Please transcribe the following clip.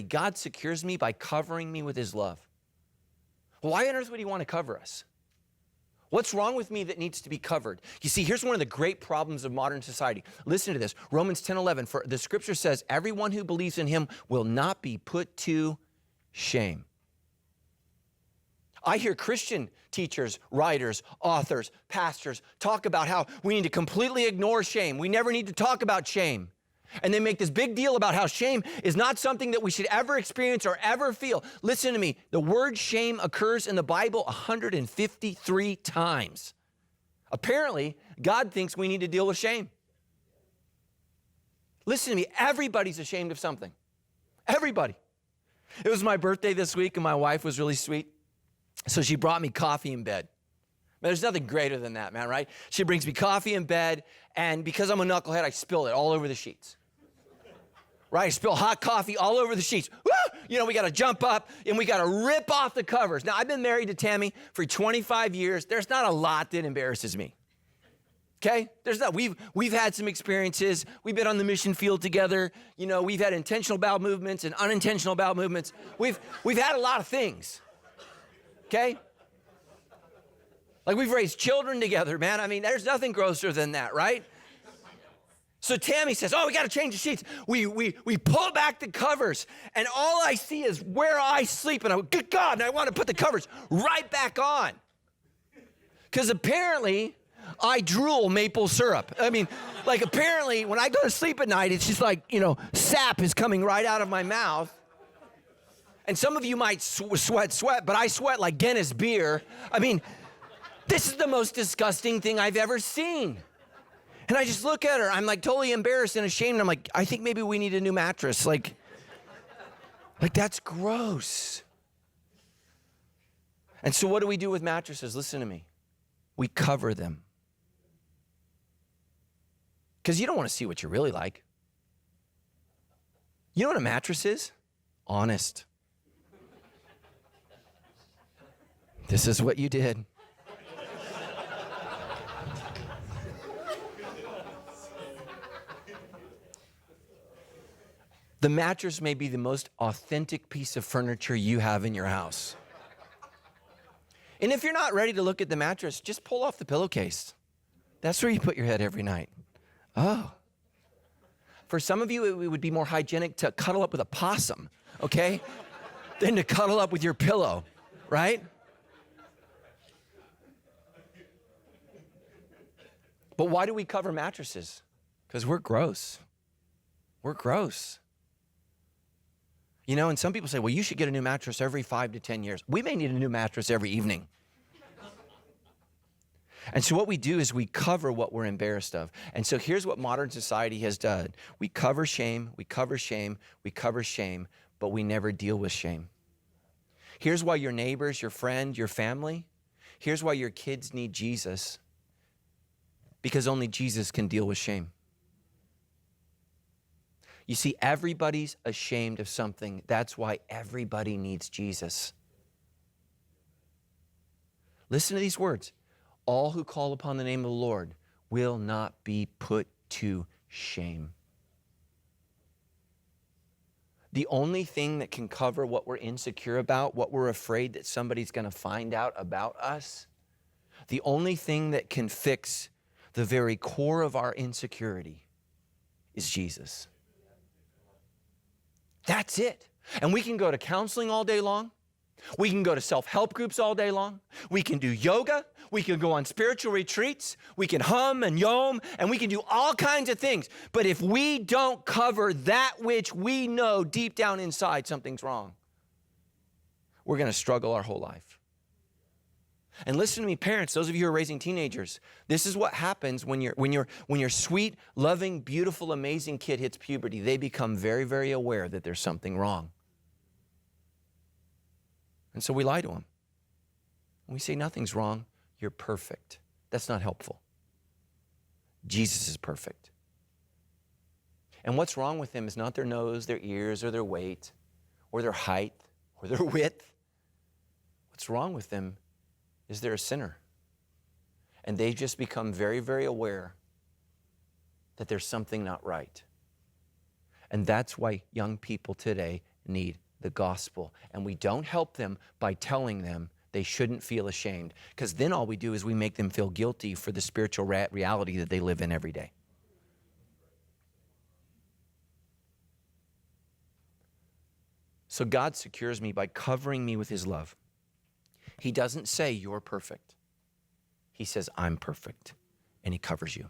God secures me by covering me with his love. Why on earth would he want to cover us? What's wrong with me that needs to be covered? You see, here's one of the great problems of modern society. Listen to this. Romans 10:11, for the scripture says, everyone who believes in him will not be put to shame. I hear Christian teachers, writers, authors, pastors talk about how we need to completely ignore shame. We never need to talk about shame. And they make this big deal about how shame is not something that we should ever experience or ever feel. Listen to me. The word shame occurs in the Bible 153 times. Apparently, God thinks we need to deal with shame. Listen to me. Everybody's ashamed of something. Everybody. It was my birthday this week, and my wife was really sweet. So she brought me coffee in bed. Man, there's nothing greater than that, man, right? She brings me coffee in bed, and because I'm a knucklehead, I spill it all over the sheets. Right? I spill hot coffee all over the sheets. Woo! You know, we got to jump up, and we got to rip off the covers. Now, I've been married to Tammy for 25 years. There's not a lot that embarrasses me. Okay? There's not. We've had some experiences. We've been on the mission field together. You know, we've had intentional bowel movements and unintentional bowel movements. We've had a lot of things. Okay? Like, we've raised children together, man. I mean, there's nothing grosser than that, right? So Tammy says, oh, we got to change the sheets. We pull back the covers, and all I see is where I sleep. And I go, good God, and I want to put the covers right back on. Because apparently, I drool maple syrup. I mean, like, apparently, when I go to sleep at night, it's just like, you know, sap is coming right out of my mouth. And some of you might sweat, but I sweat like Guinness beer. I mean, this is the most disgusting thing I've ever seen. And I just look at her. I'm like totally embarrassed and ashamed. And I'm like, I think maybe we need a new mattress. Like that's gross. And so what do we do with mattresses? Listen to me. We cover them. Because you don't want to see what you're really like. You know what a mattress is? Honest. This is what you did. The mattress may be the most authentic piece of furniture you have in your house. And if you're not ready to look at the mattress, just pull off the pillowcase. That's where you put your head every night. Oh. For some of you, it would be more hygienic to cuddle up with a possum, okay, than to cuddle up with your pillow, right? But why do we cover mattresses? Because we're gross. We're gross. You know, and some people say, well, you should get a new mattress every 5 to 10 years. We may need a new mattress every evening. And so what we do is we cover what we're embarrassed of. And so here's what modern society has done. We cover shame, we cover shame, we cover shame, but we never deal with shame. Here's why your neighbors, your friend, your family, here's why your kids need Jesus. Because only Jesus can deal with shame. You see, everybody's ashamed of something. That's why everybody needs Jesus. Listen to these words. All who call upon the name of the Lord will not be put to shame. The only thing that can cover what we're insecure about, what we're afraid that somebody's going to find out about us, the only thing that can fix the very core of our insecurity is Jesus. That's it. And we can go to counseling all day long. We can go to self-help groups all day long. We can do yoga. We can go on spiritual retreats. We can hum and yom, and we can do all kinds of things. But if we don't cover that which we know deep down inside something's wrong, we're going to struggle our whole life. And listen to me, parents, those of you who are raising teenagers, this is what happens when your sweet, loving, beautiful, amazing kid hits puberty. They become very, very aware that there's something wrong. And so we lie to them. And we say, nothing's wrong. You're perfect. That's not helpful. Jesus is perfect. And what's wrong with them is not their nose, their ears, or their weight, or their height, or their width. What's wrong with them is they're a sinner. And they've just become very, very aware that there's something not right. And that's why young people today need the gospel. And we don't help them by telling them they shouldn't feel ashamed, because then all we do is we make them feel guilty for the spiritual reality that they live in every day. So God secures me by covering me with his love. He doesn't say you're perfect. He says I'm perfect, and he covers you.